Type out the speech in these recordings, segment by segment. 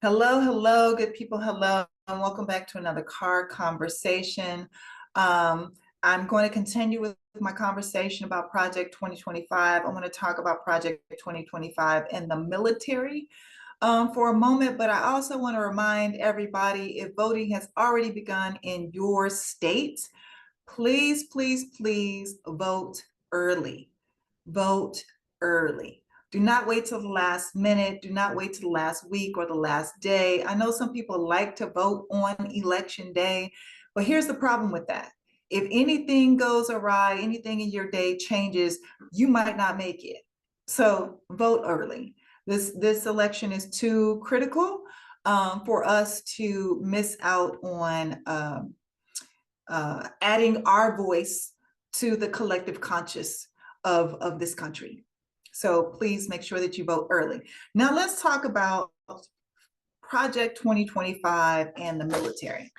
Hello, hello, good people. Hello, and welcome back to another car conversation. Um, I'm going to continue with my conversation about Project 2025. I want to talk about Project 2025 in the military for a moment, but I also want to remind everybody if voting has already begun in your state, please, please, please vote early. Vote early. Do not wait till the last minute. Do not wait till the last week or the last day. I know some people like to vote on election day, but here's the problem with that. If anything goes awry, anything in your day changes, you might not make it. So vote early. This election is too critical for us to miss out on adding our voice to the collective conscious of this country. So please make sure that you vote early. Now let's talk about Project 2025 and the military.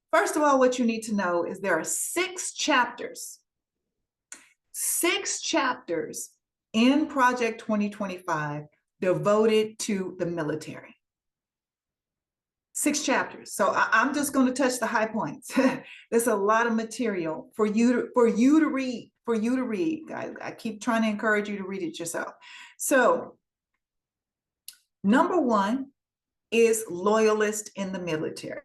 First of all, what you need to know is there are six chapters in Project 2025 devoted to the military. 6 chapters. So I'm just going to touch the high points. There's a lot of material for you to read, guys. I keep trying to encourage you to read it yourself. So number 1 is loyalist in the military.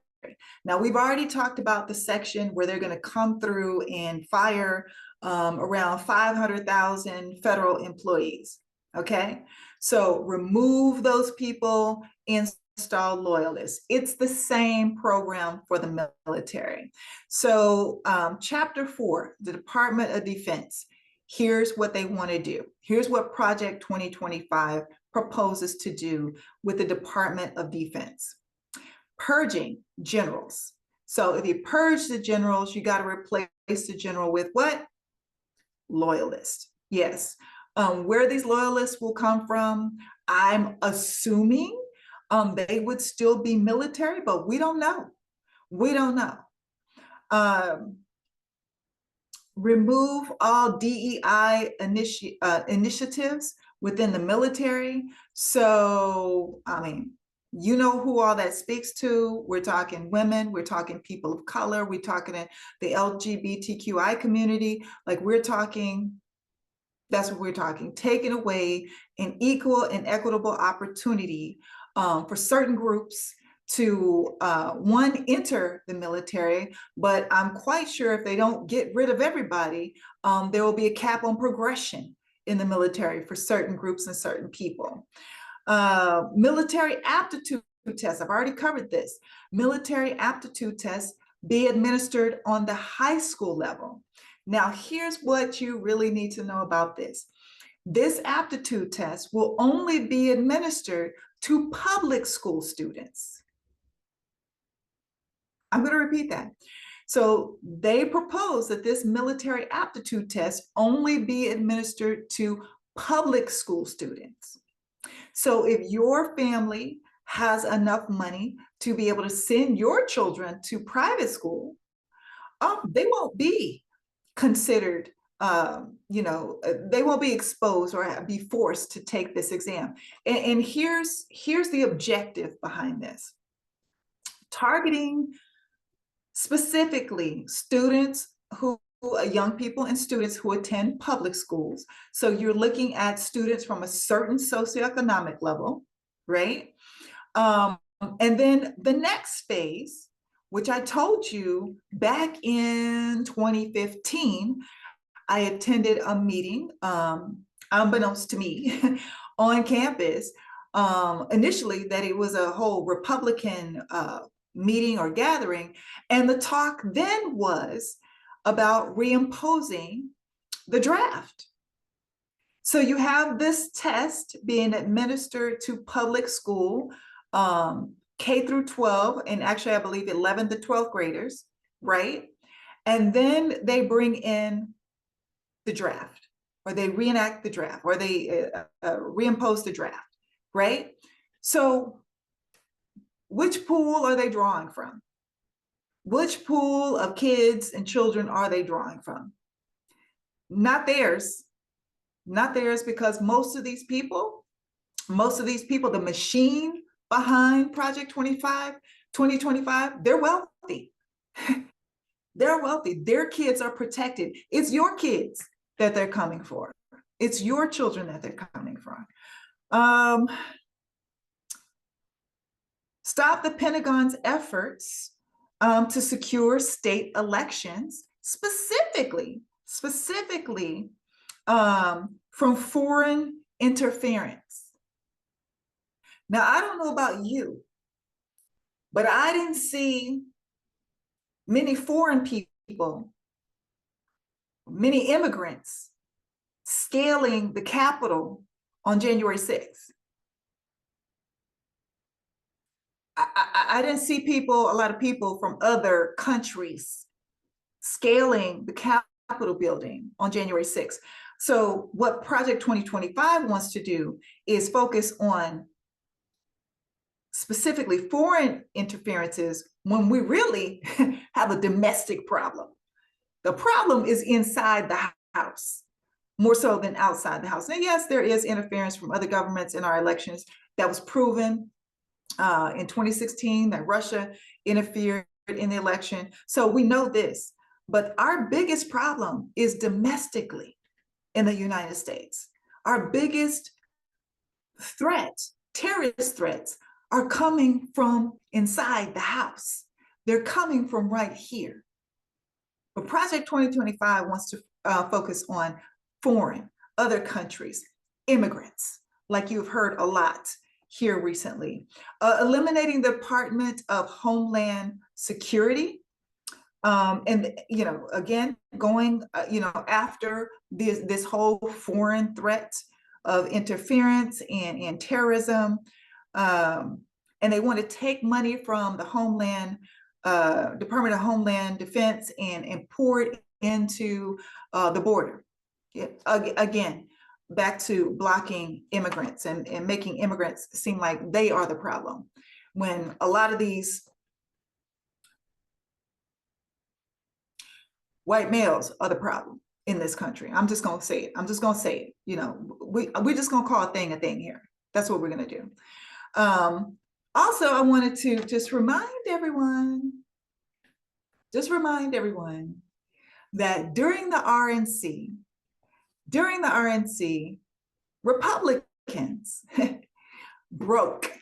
Now we've already talked about the section where they're going to come through and fire around 500,000 federal employees. Okay, so remove those people and install loyalists. It's the same program for the military. So chapter 4, the Department of Defense, here's what they want to do. Here's what Project 2025 proposes to do with the Department of Defense. Purging generals. So if you purge the generals, you got to replace the general with what? Loyalists. Yes. Where these loyalists will come from, I'm assuming they would still be military, but we don't know. We don't know. Remove all DEI initiatives within the military. So, I mean, you know who all that speaks to. We're talking women, we're talking people of color, we're talking the LGBTQI community. Like we're talking, that's what we're talking, taking away an equal and equitable opportunity for certain groups to one, enter the military, but I'm quite sure if they don't get rid of everybody, there will be a cap on progression in the military for certain groups and certain people. Military aptitude tests, I've already covered this. Military aptitude tests be administered on the high school level. Now, here's what you really need to know about this. This aptitude test will only be administered to public school students. I'm going to repeat that. So they propose that this military aptitude test only be administered to public school students. So if your family has enough money to be able to send your children to private school, they won't be considered, they won't be exposed or be forced to take this exam. And here's the objective behind this. Targeting specifically students who young people and students who attend public schools. So you're looking at students from a certain socioeconomic level, right? And then the next phase, which I told you back in 2015, I attended a meeting, unbeknownst to me, on campus, initially that it was a whole Republican meeting or gathering. And the talk then was about reimposing the draft. So you have this test being administered to public school, K through 12, and actually I believe 11th to 12th graders, right? And then they bring in the draft, or they reenact the draft, or they reimpose the draft, right? So which pool are they drawing from? Which pool of kids and children are they drawing from? Not theirs. Not theirs, because most of these people, the machine behind Project 2025, they're wealthy. They're wealthy. Their kids are protected. It's your kids that they're coming for. It's your children that they're coming for. Stop the Pentagon's efforts to secure state elections, specifically from foreign interference. Now, I don't know about you, but I didn't see many foreign people, many immigrants scaling the Capitol on January 6th. I didn't see a lot of people from other countries scaling the Capitol building on January 6th. So what Project 2025 wants to do is focus on specifically foreign interferences when we really have a domestic problem. The problem is inside the house, more so than outside the house. Now, yes, there is interference from other governments in our elections. That was proven in 2016 that Russia interfered in the election. So we know this, but our biggest problem is domestically in the United States. Our biggest threat, terrorist threats, are coming from inside the house. They're coming from right here. But Project 2025 wants to focus on foreign, other countries, immigrants, like you've heard a lot here recently. Eliminating the Department of Homeland Security. And, again, going, after this whole foreign threat of interference and terrorism. And they want to take money from the Department of Homeland Defense and pour it into the border. Again, back to blocking immigrants and making immigrants seem like they are the problem, when a lot of these white males are the problem in this country. I'm just going to say it. We're just going to call a thing here. That's what we're going to do. Also, I wanted to just remind everyone that during the RNC, Republicans broke.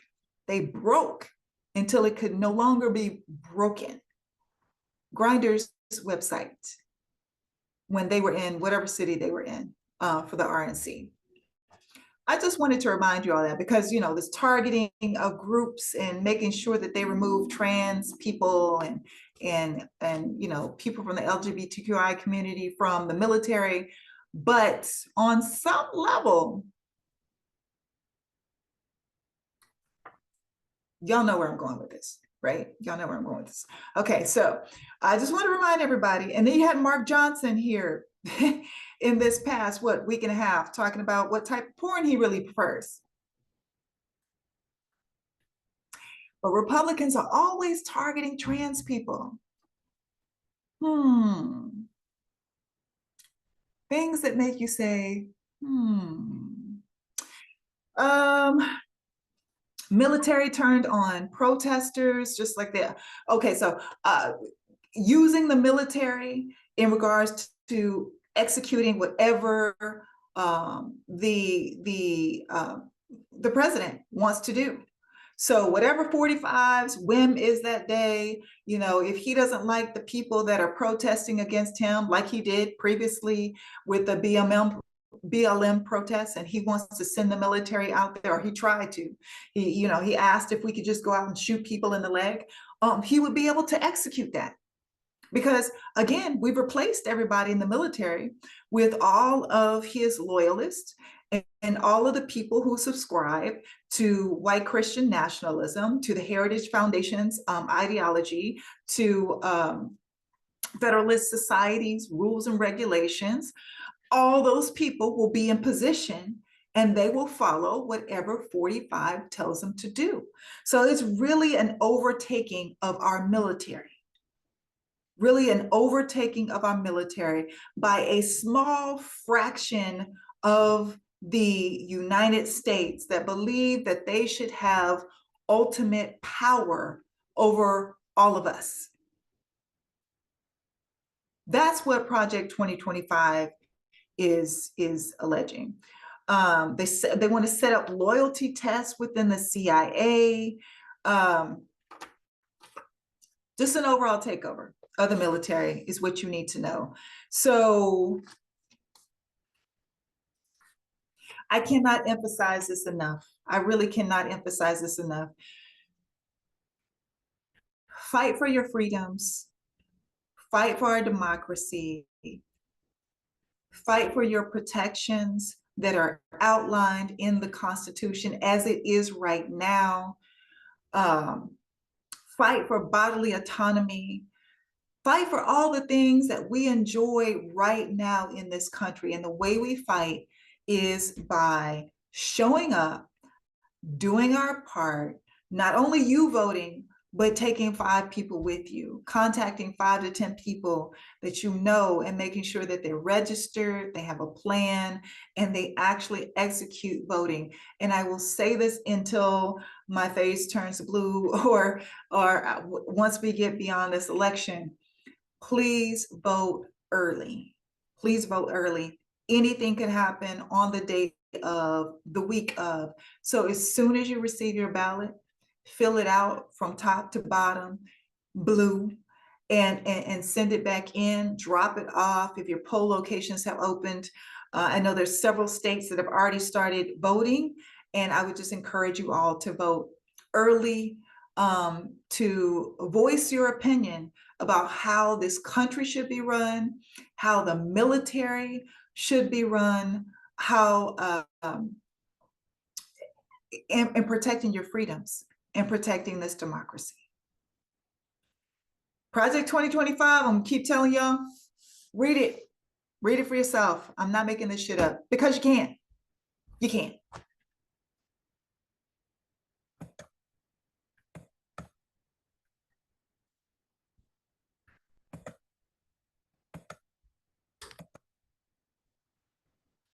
They broke until it could no longer be broken. Grindr's website, when they were in whatever city they were in for the RNC. I just wanted to remind you all that, because this targeting of groups and making sure that they remove trans people and people from the LGBTQI community from the military. But on some level, y'all know where I'm going with this, right? Y'all know where I'm going with this. Okay, so I just want to remind everybody, and then you had Mark Johnson here in this past, week and a half, talking about what type of porn he really prefers. But Republicans are always targeting trans people. Things that make you say, military turned on protesters, just like that. Okay, so using the military in regards to executing whatever the president wants to do. So whatever 45's whim is that day, if he doesn't like the people that are protesting against him, like he did previously with the BLM protests, and he wants to send the military out there, or he tried to. He asked if we could just go out and shoot people in the leg. He would be able to execute that. Because again, we've replaced everybody in the military with all of his loyalists and all of the people who subscribe to white Christian nationalism, to the Heritage Foundation's ideology, to Federalist Society's rules and regulations. All those people will be in position and they will follow whatever 45 tells them to do. So it's really an overtaking of our military. Really an overtaking of our military by a small fraction of the United States that believe that they should have ultimate power over all of us. That's what Project 2025 is alleging. They want to set up loyalty tests within the CIA. Just an overall takeover of the military is what you need to know. So I cannot emphasize this enough. I really cannot emphasize this enough. Fight for your freedoms. Fight for our democracy. Fight for your protections that are outlined in the Constitution as it is right now. Fight for bodily autonomy. Fight for all the things that we enjoy right now in this country. And the way we fight is by showing up, doing our part, not only you voting, but taking 5 people with you, contacting 5 to 10 people that you know, and making sure that they're registered, they have a plan, and they actually execute voting. And I will say this until my face turns blue, or once we get beyond this election, please vote early. Please vote early. Anything can happen on the day of, the week of. So as soon as you receive your ballot, fill it out from top to bottom, blue, and send it back in, drop it off if your poll locations have opened. I know there's several states that have already started voting, and I would just encourage you all to vote early, to voice your opinion about how this country should be run, how the military should be run, how and protecting your freedoms and protecting this democracy. Project 2025, I'm gonna keep telling y'all, read it for yourself. I'm not making this shit up, because you can't.